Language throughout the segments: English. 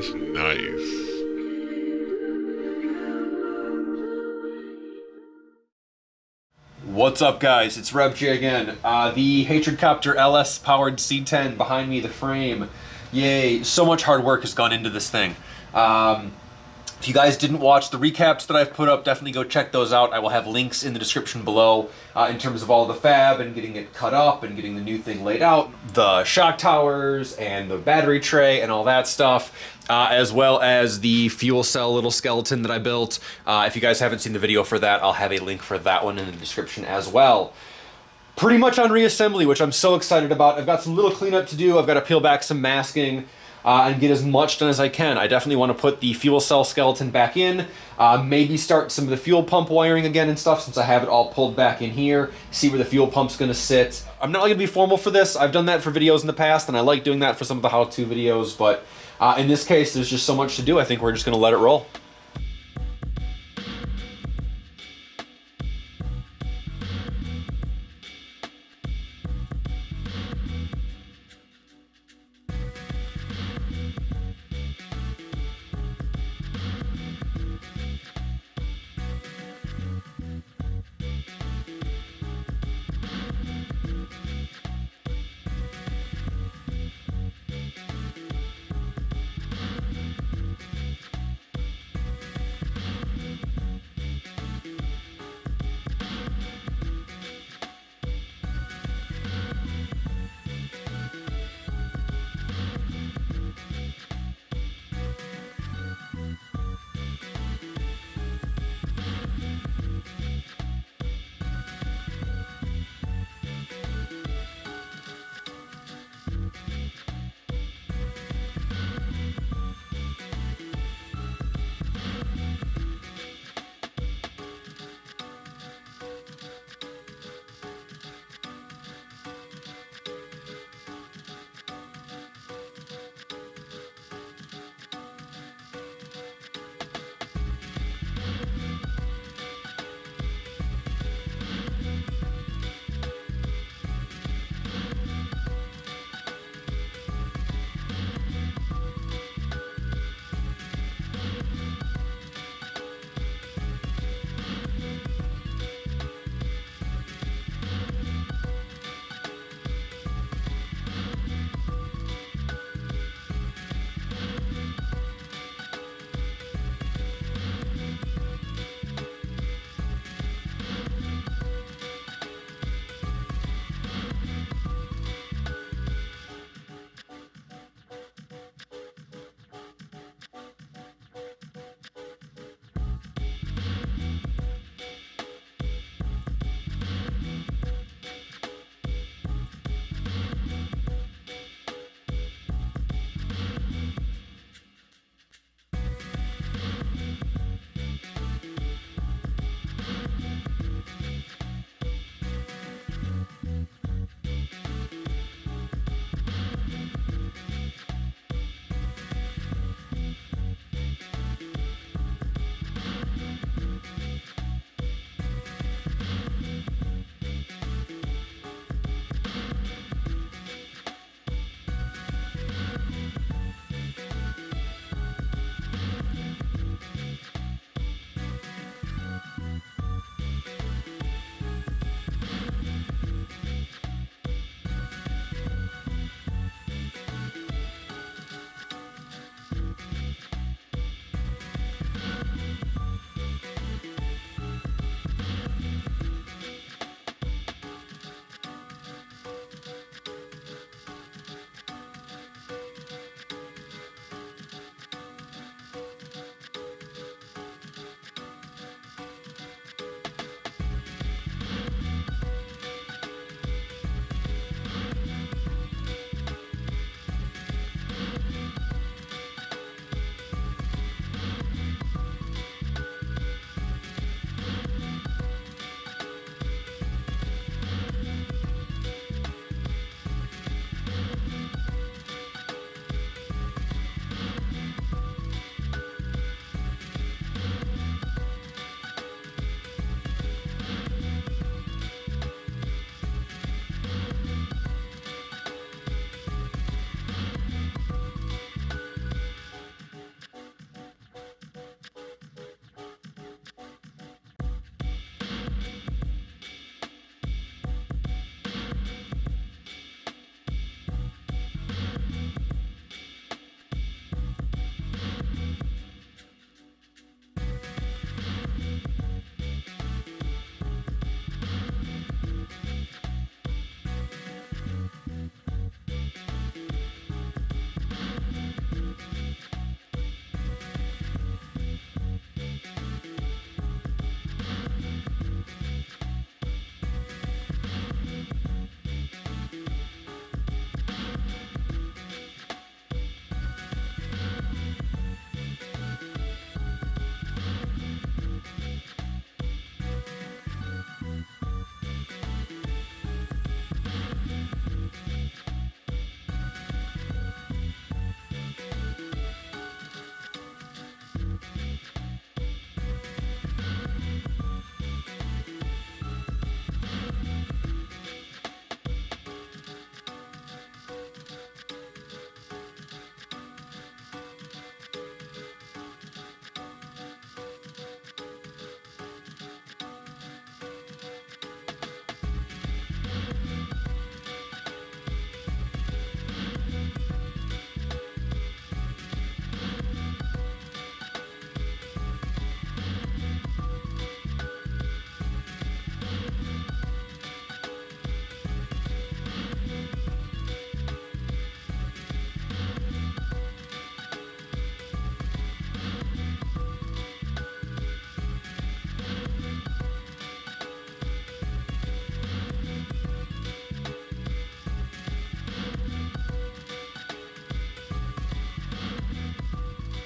That's nice. What's up, guys? It's RebJ again. The Hatred Copter LS powered C10 behind me, the frame. Yay, so much hard work has gone into this thing. If you guys didn't watch the recaps that I've put up, definitely go check those out. I will have links in the description below in terms of all the fab and getting it cut up and getting the new thing laid out. The shock towers and the battery tray and all that stuff. As well as the fuel cell little skeleton that I built. If you guys haven't seen the video for that, I'll have a link for that one in the description as well. Pretty much on reassembly, which I'm so excited about. I've got some little cleanup to do. I've got to peel back some masking and get as much done as I can. I definitely want to put the fuel cell skeleton back in, maybe start some of the fuel pump wiring again and stuff since I have it all pulled back in here, see where the fuel pump's going to sit. I'm not going to be formal for this. I've done that for videos in the past, and I like doing that for some of the how-to videos, but in this case, there's just so much to do. I think we're just going to let it roll.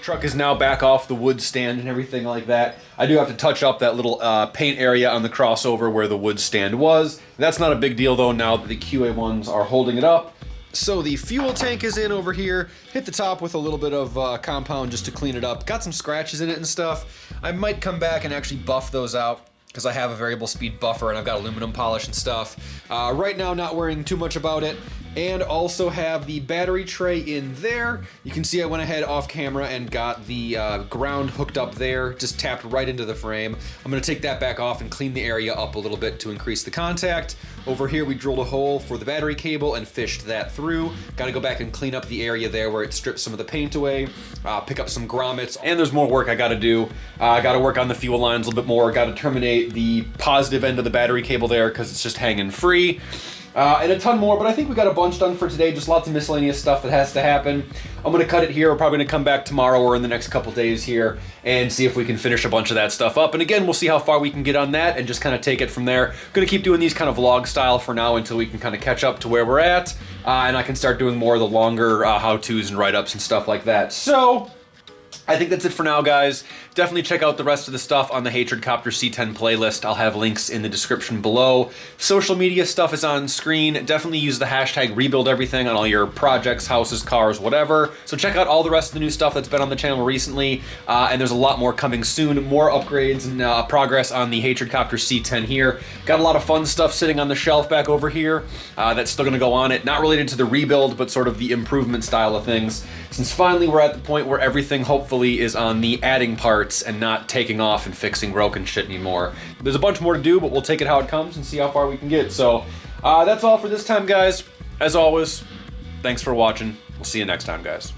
Truck is now back off the wood stand and everything like that. I do have to touch up that little paint area on the crossover where the wood stand was. That's not a big deal though, now that the QA ones are holding it up. So the fuel tank is in over here. Hit the top with a little bit of compound just to clean it up. Got some scratches in it and stuff. I might come back and actually buff those out, because I have a variable speed buffer and I've got aluminum polish and stuff. Right now, not worrying too much about it. And also have the battery tray in there. You can see I went ahead off camera and got the ground hooked up there, just tapped right into the frame. I'm gonna take that back off and clean the area up a little bit to increase the contact. Over here, we drilled a hole for the battery cable and fished that through. Gotta go back and clean up the area there where it stripped some of the paint away, pick up some grommets, and there's more work I gotta do. I gotta work on the fuel lines a little bit more. Gotta terminate the positive end of the battery cable there because it's just hanging free. And a ton more, but I think we got a bunch done for today. Just lots of miscellaneous stuff that has to happen. I'm gonna cut it here. We're probably gonna come back tomorrow or in the next couple days here and see if we can finish a bunch of that stuff up. And again, we'll see how far we can get on that and just kind of take it from there. Gonna keep doing these kind of vlog style for now until we can kind of catch up to where we're at. And I can start doing more of the longer how-tos and write-ups and stuff like that. So I think that's it for now, guys. Definitely check out the rest of the stuff on the Hatred Copter C10 playlist. I'll have links in the description below. Social media stuff is on screen. Definitely use the hashtag REBUILDEVERYTHING on all your projects, houses, cars, whatever. So check out all the rest of the new stuff that's been on the channel recently. And there's a lot more coming soon. More upgrades and progress on the Hatred Copter C10 here. Got a lot of fun stuff sitting on the shelf back over here that's still going to go on it. Not related to the rebuild, but sort of the improvement style of things. Since finally we're at the point where everything hopefully is on the adding parts and not taking off and fixing broken shit anymore. There's a bunch more to do, but we'll take it how it comes and see how far we can get. So that's all for this time, guys. As always, thanks for watching. We'll see you next time, guys.